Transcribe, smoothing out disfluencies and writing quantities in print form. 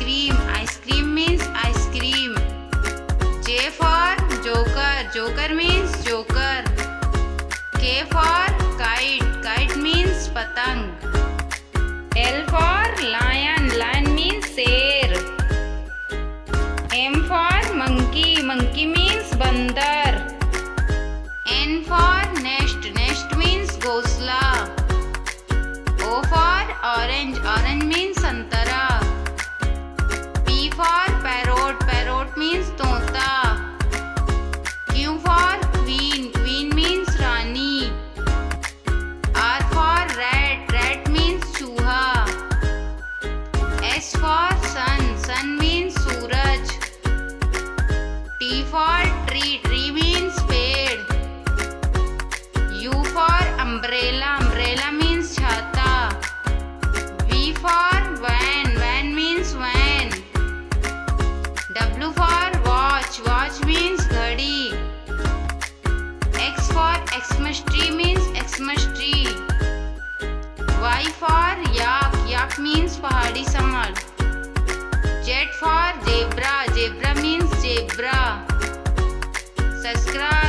cream. Ice cream means ice cream. J for joker. Joker means joker. K for kite. Kite means patang. L for lion. Lion means शेर. M for monkey. Monkey means बंदर. N for nest. Nest means घोंसला. O for orange. Orange means संतरा. P for parrot. Parrot means तोता. Q for queen. Queen means Rani. R for rat. Rat means चूहा. S for sun. Sun means Suraj. T for tree. Tree means पेड़. U for umbrella. Umbrella means छाता. V for van. Van means van. W for watch. Watch means घड़ी. X for Xmas tree means Xmas tree. Y for yak. Yak means पहाड़ी संवर. Z for zebra. Zebra means zebra. Subscribe.